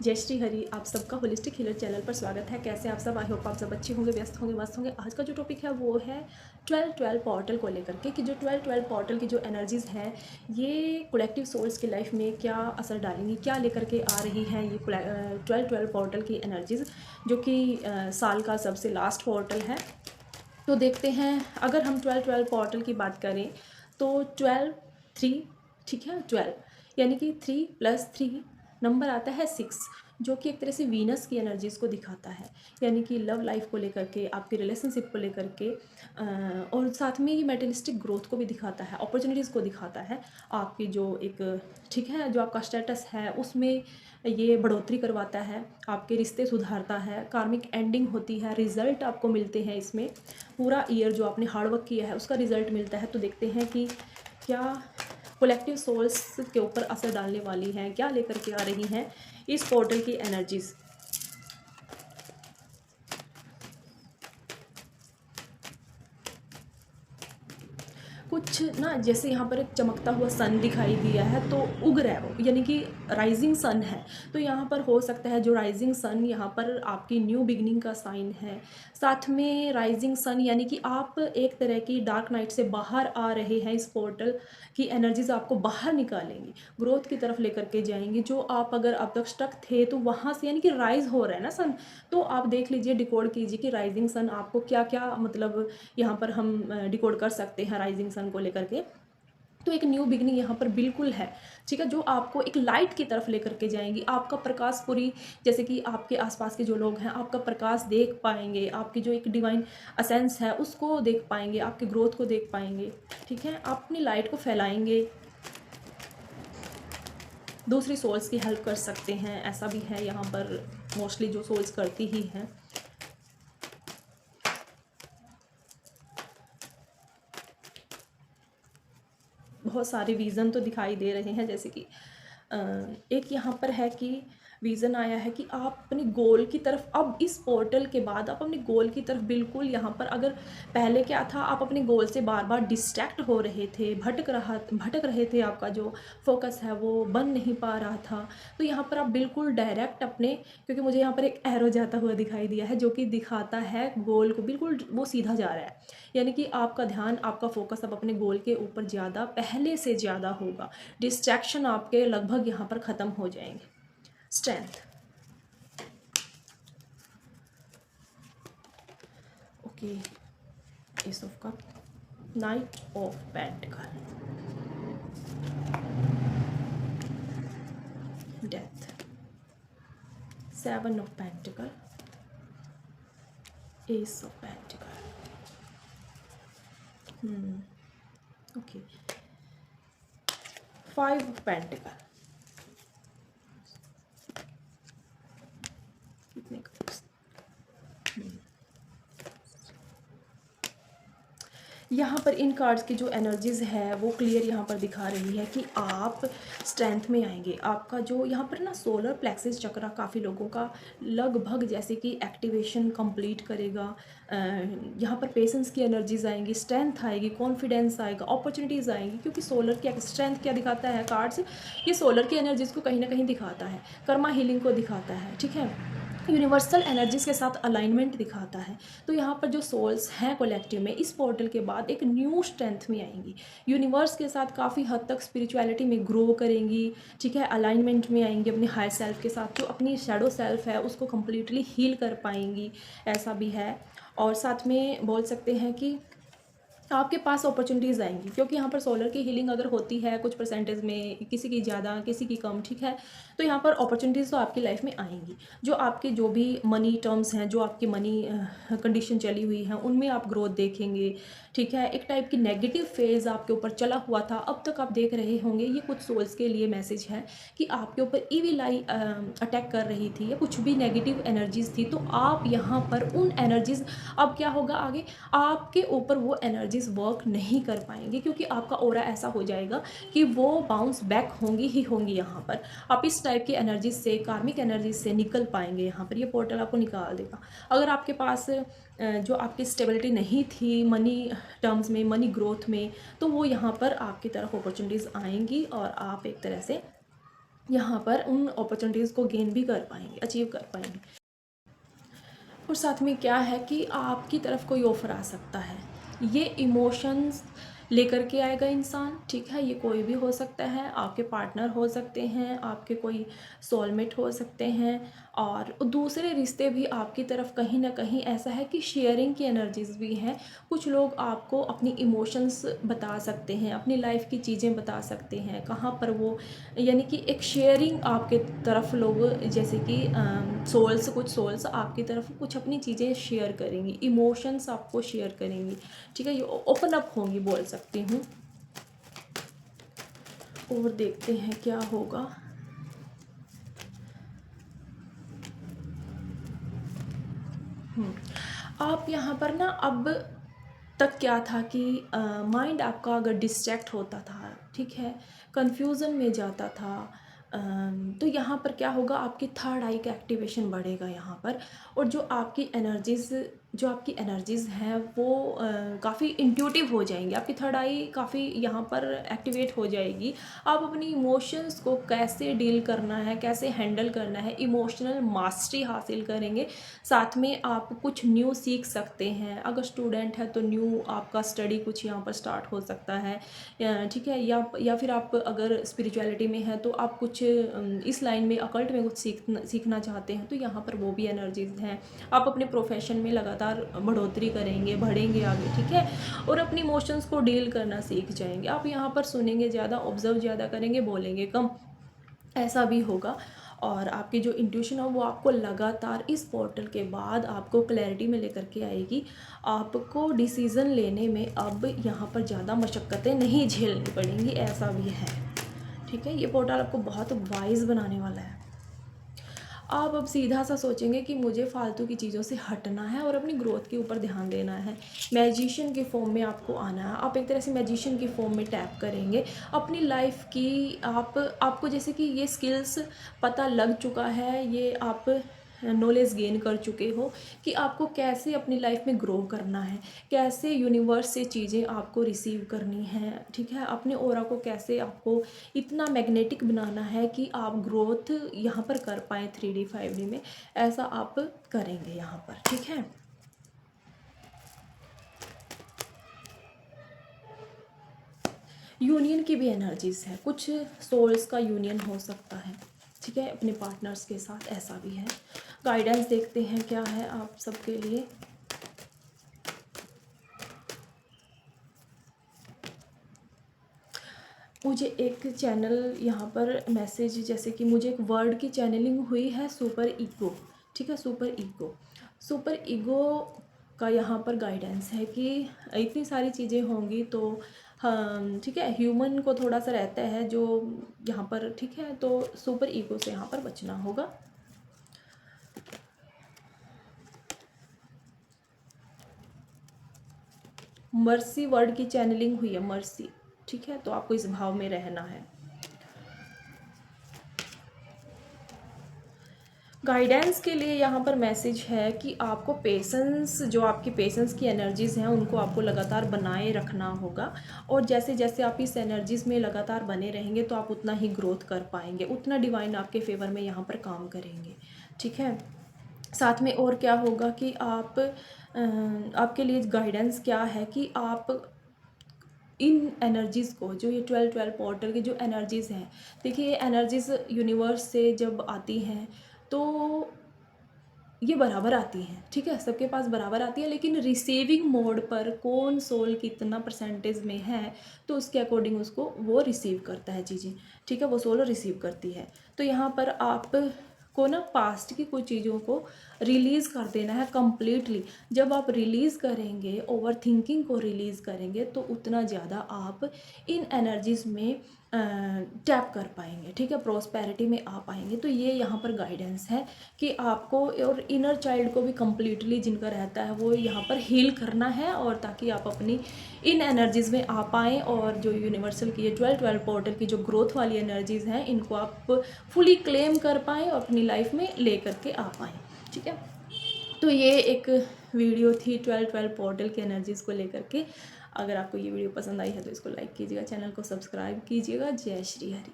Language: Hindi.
जय श्री हरि। आप सबका होलिस्टिक हीलर चैनल पर स्वागत है। कैसे आप सब? आई होप आप सब अच्छे होंगे, व्यस्त होंगे, मस्त होंगे। आज का जो टॉपिक है वो है 12-12 पोर्टल को लेकर के, कि जो 12-12 पोर्टल की जो एनर्जीज़ हैं ये कलेक्टिव सोल्स की लाइफ में क्या असर डालेंगी, क्या लेकर के आ रही हैं ये 12-12 पोर्टल की एनर्जीज़, जो कि साल का सबसे लास्ट पोर्टल है। तो देखते हैं, अगर हम 12-12 पोर्टल की बात करें तो 12 3, ठीक है, 12 यानी कि 3 + 3 नंबर आता है 6, जो कि एक तरह से वीनस की एनर्जीज़ को दिखाता है, यानी कि लव लाइफ को लेकर के, आपकी रिलेशनशिप को लेकर के, और साथ में ये मेटेरियलिस्टिक ग्रोथ को भी दिखाता है, अपॉर्चुनिटीज़ को दिखाता है, आपकी जो एक, ठीक है, जो आपका स्टेटस है उसमें ये बढ़ोतरी करवाता है, आपके रिश्ते सुधारता है, कार्मिक एंडिंग होती है, रिजल्ट आपको मिलते हैं इसमें, पूरा ईयर जो आपने हार्डवर्क किया है उसका रिजल्ट मिलता है। तो देखते हैं कि क्या कलेक्टिव सोल्स के ऊपर असर डालने वाली हैं, क्या लेकर के आ रही हैं इस पोर्टल की एनर्जीज़। कुछ ना, जैसे यहाँ पर एक चमकता हुआ सन दिखाई दिया है, तो उग रहा है वो, यानी कि राइजिंग सन है। तो यहाँ पर हो सकता है जो राइजिंग सन यहाँ पर आपकी न्यू बिगनिंग का साइन है। साथ में राइजिंग सन यानी कि आप एक तरह की डार्क नाइट से बाहर आ रहे हैं। इस पोर्टल की एनर्जीज आपको बाहर निकालेंगी, ग्रोथ की तरफ लेकर के जाएंगी। जो आप अगर अब तक स्टक थे तो वहाँ से, यानी कि राइज हो रहा है ना सन, तो आप देख लीजिए, डिकोड कीजिए कि राइजिंग सन आपको क्या क्या, मतलब यहाँ पर हम डिकोड कर सकते हैं राइजिंग सन को लेकर के। तो एक न्यू बिगनिंग यहाँ पर बिल्कुल है, ठीक है, जो आपको एक लाइट की तरफ लेकर के जाएंगी। आपका प्रकाश पूरी, जैसे कि आपके आसपास के जो लोग हैं आपका प्रकाश देख पाएंगे, आपकी जो एक डिवाइन असेंस है उसको देख पाएंगे, आपके ग्रोथ को देख पाएंगे, ठीक है, आप अपनी लाइट को फैलाएंगे, दूसरी सोल्स की हेल्प कर सकते हैं। ऐसा भी है यहाँ पर, मोस्टली जो सोल्स करती ही हैं। बहुत सारे विज़न तो दिखाई दे रहे हैं, जैसे कि एक यहाँ पर है कि विज़न आया है कि आप अपनी गोल की तरफ, अब इस पोर्टल के बाद आप अपनी गोल की तरफ बिल्कुल, यहाँ पर अगर पहले क्या था, आप अपने गोल से बार बार डिस्ट्रैक्ट हो रहे थे, भटक रहे थे, आपका जो फोकस है वो बन नहीं पा रहा था। तो यहाँ पर आप बिल्कुल डायरेक्ट अपने, क्योंकि मुझे यहाँ पर एक एरो जाता हुआ दिखाई दिया है जो कि दिखाता है गोल को, बिल्कुल वो सीधा जा रहा है, यानी कि आपका ध्यान, आपका फोकस अब अपने गोल के ऊपर ज़्यादा, पहले से ज़्यादा होगा। डिस्ट्रैक्शन आपके लगभग यहाँ पर ख़त्म हो जाएंगे। Strength, okay, S of cup, night of pentacle, death, 7 of pentacle, S of pentacle, okay, 5 of pentacle, कितने का, यहाँ पर इन कार्ड्स की जो एनर्जीज़ है वो क्लियर यहाँ पर दिखा रही है कि आप स्ट्रेंथ में आएंगे। आपका जो यहाँ पर ना सोलर प्लेक्सिस चक्रा काफ़ी लोगों का लगभग जैसे कि एक्टिवेशन कंप्लीट करेगा। यहाँ पर पेशेंस की एनर्जीज आएंगी, स्ट्रेंथ आएगी, कॉन्फिडेंस आएगा, अपॉर्चुनिटीज़ आएंगी, क्योंकि सोलर की स्ट्रेंथ क्या दिखाता है कार्ड्स, ये सोलर की एनर्जीज़ को कहीं ना कहीं दिखाता है, कर्मा हीलिंग को दिखाता है, ठीक है, यूनिवर्सल एनर्जीज़ के साथ अलाइनमेंट दिखाता है। तो यहाँ पर जो सोल्स हैं कलेक्टिव में, इस पोर्टल के बाद एक न्यू स्ट्रेंथ में आएंगी, यूनिवर्स के साथ काफ़ी हद तक स्पिरिचुअलिटी में ग्रो करेंगी, ठीक है, अलाइनमेंट में आएंगी अपने हायर सेल्फ के साथ, जो अपनी शैडो सेल्फ है उसको कम्प्लीटली हील कर पाएंगी, ऐसा भी है। और साथ में बोल सकते हैं कि आपके पास अपॉर्चुनिटीज़ आएंगी, क्योंकि यहाँ पर सोलर की हीलिंग अगर होती है कुछ परसेंटेज में, किसी की ज़्यादा किसी की कम, ठीक है, तो यहाँ पर अपॉर्चुनिटीज़ तो आपकी लाइफ में आएंगी। जो आपके जो भी मनी टर्म्स हैं, जो आपकी मनी कंडीशन चली हुई हैं, उनमें आप ग्रोथ देखेंगे, ठीक है। एक टाइप की नेगेटिव फेज़ आपके ऊपर चला हुआ था, अब तक आप देख रहे होंगे, ये कुछ सोल्स के लिए मैसेज है कि आपके ऊपर ईविल आई अटैक कर रही थी या कुछ भी नेगेटिव एनर्जीज़ थी, तो आप यहाँ पर उन एनर्जीज़, अब क्या होगा आगे, आपके ऊपर वो एनर्जीज़ वर्क नहीं कर पाएंगे, क्योंकि आपका ऑरा ऐसा हो जाएगा कि वो बाउंस बैक होंगी ही होंगी। यहाँ पर आप इस टाइप की एनर्जीज से, कार्मिक एनर्जीज से निकल पाएंगे। यहाँ पर ये पोर्टल आपको निकाल देगा। अगर आपके पास जो आपकी स्टेबिलिटी नहीं थी मनी टर्म्स में, मनी ग्रोथ में, तो वो यहाँ पर आपकी तरफ अपॉर्चुनिटीज़ आएंगी और आप एक तरह से यहाँ पर उन अपॉर्चुनिटीज़ को गेन भी कर पाएंगे, अचीव कर पाएंगे। और साथ में क्या है कि आपकी तरफ कोई ऑफ़र आ सकता है, ये इमोशंस लेकर के आएगा इंसान, ठीक है। ये कोई भी हो सकता है, आपके पार्टनर हो सकते हैं, आपके कोई सोलमेट हो सकते हैं, और दूसरे रिश्ते भी आपकी तरफ कहीं ना कहीं ऐसा है कि शेयरिंग की एनर्जीज भी हैं। कुछ लोग आपको अपनी इमोशंस बता सकते हैं, अपनी लाइफ की चीज़ें बता सकते हैं, कहाँ पर वो, यानी कि एक शेयरिंग आपके तरफ लोग, जैसे कि सोल्स, कुछ सोल्स आपकी तरफ कुछ अपनी चीज़ें शेयर करेंगी, इमोशंस आपको शेयर करेंगी, ठीक है। ये ओपन अप होंगी बोल सकती हूँ। और देखते हैं क्या होगा। आप यहाँ पर ना, अब तक क्या था कि माइंड आपका अगर डिस्ट्रैक्ट होता था, ठीक है, कंफ्यूजन में जाता था, तो यहाँ पर क्या होगा, आपकी थर्ड आई का एक्टिवेशन बढ़ेगा यहाँ पर। और जो आपकी एनर्जीज़ हैं वो काफ़ी इंट्यूटिव हो जाएंगी, आपकी थर्ड आई काफ़ी यहाँ पर एक्टिवेट हो जाएगी। आप अपनी इमोशंस को कैसे डील करना है, कैसे हैंडल करना है, इमोशनल मास्टरी हासिल करेंगे। साथ में आप कुछ न्यू सीख सकते हैं, अगर स्टूडेंट है तो न्यू आपका स्टडी कुछ यहाँ पर स्टार्ट हो सकता है, ठीक है। या फिर आप अगर स्पिरिचुअलिटी में है तो आप कुछ इस लाइन में, अकल्ट में कुछ सीखना चाहते हैं, तो यहाँ पर वो भी एनर्जीज हैं। आप अपने प्रोफेशन में लगातार बढ़ोतरी करेंगे, बढ़ेंगे आगे, ठीक है। और अपनी इमोशंस को डील करना सीख जाएंगे। आप यहाँ पर सुनेंगे ज़्यादा, ऑब्जर्व ज़्यादा करेंगे, बोलेंगे कम, ऐसा भी होगा। और आपकी जो इंट्यूशन है वो आपको लगातार इस पोर्टल के बाद आपको क्लैरिटी में लेकर के आएगी। आपको डिसीज़न लेने में अब यहाँ पर ज़्यादा मशक्क़तें नहीं झेलनी पड़ेंगी, ऐसा भी है, ठीक है। ये पोर्टल आपको बहुत वाइज बनाने वाला है। आप अब सीधा सा सोचेंगे कि मुझे फालतू की चीज़ों से हटना है और अपनी ग्रोथ के ऊपर ध्यान देना है। मैजिशियन के फॉर्म में आपको आना है, आप एक तरह से मैजिशियन की फॉर्म में टैप करेंगे अपनी लाइफ की। आपको जैसे कि ये स्किल्स पता लग चुका है, ये आप नॉलेज गेन कर चुके हो कि आपको कैसे अपनी लाइफ में ग्रो करना है, कैसे यूनिवर्स से चीज़ें आपको रिसीव करनी है, ठीक है। अपने ऑरा को कैसे आपको इतना मैग्नेटिक बनाना है कि आप ग्रोथ यहाँ पर कर पाएँ 3D 5D में, ऐसा आप करेंगे यहाँ पर, ठीक है। यूनियन की भी एनर्जीज है, कुछ सोल्स का यूनियन हो सकता है, ठीक है, अपने पार्टनर्स के साथ, ऐसा भी है। गाइडेंस देखते हैं क्या है आप सबके लिए। मुझे एक चैनल यहाँ पर मैसेज, जैसे कि मुझे एक वर्ड की चैनलिंग हुई है, सुपर ईगो, ठीक है, सुपर ईगो। सुपर ईगो का यहाँ पर गाइडेंस है कि इतनी सारी चीज़ें होंगी तो हम, ठीक है, ह्यूमन को थोड़ा सा रहता है जो यहाँ पर, ठीक है, तो सुपर ईगो से यहाँ पर बचना होगा। मर्सी वर्ड की चैनलिंग हुई है, मर्सी, ठीक है, तो आपको इस भाव में रहना है। गाइडेंस के लिए यहाँ पर मैसेज है कि आपको पेशेंस, जो आपकी पेशेंस की एनर्जीज़ हैं उनको आपको लगातार बनाए रखना होगा। और जैसे जैसे आप इस एनर्जीज़ में लगातार बने रहेंगे तो आप उतना ही ग्रोथ कर पाएंगे, उतना डिवाइन आपके फेवर में यहाँ पर काम करेंगे, ठीक है। साथ में और क्या होगा कि आपके लिए गाइडेंस क्या है कि आप इन एनर्जीज़ को, जो ये 12-12 पोर्टल की जो एनर्जीज़ हैं, देखिए ये एनर्जीज़ यूनिवर्स से जब आती हैं तो ये बराबर आती हैं, ठीक है, सबके पास बराबर आती है, लेकिन रिसीविंग मोड पर कौन सोल कितना परसेंटेज में है तो उसके अकॉर्डिंग उसको वो रिसीव करता है चीज़ें, ठीक है, वो सोल रिसीव करती है। तो यहाँ पर आप को ना पास्ट की कुछ चीज़ों को रिलीज़ कर देना है कम्प्लीटली। जब आप रिलीज़ करेंगे, ओवर थिंकिंग को रिलीज़ करेंगे, तो उतना ज़्यादा आप इन एनर्जीज़ में टैप कर पाएंगे, ठीक है, प्रॉस्पेरिटी में आ पाएंगे। तो ये यहाँ पर गाइडेंस है कि आपको और इनर चाइल्ड को भी कम्प्लीटली जिनका रहता है वो यहाँ पर हील करना है, और ताकि आप अपनी इन एनर्जीज़ में आ पाएँ, और जो यूनिवर्सल की ये 12-12 पोर्टल की जो ग्रोथ वाली एनर्जीज़ हैं इनको आप फुली क्लेम कर पाएँ और अपनी लाइफ में ले करके आ पाएँ, ठीक है। तो ये एक वीडियो थी 12-12 पोर्टल की एनर्जीज़ को लेकर के। अगर आपको ये वीडियो पसंद आई है तो इसको लाइक कीजिएगा, चैनल को सब्सक्राइब कीजिएगा। जय श्री हरि।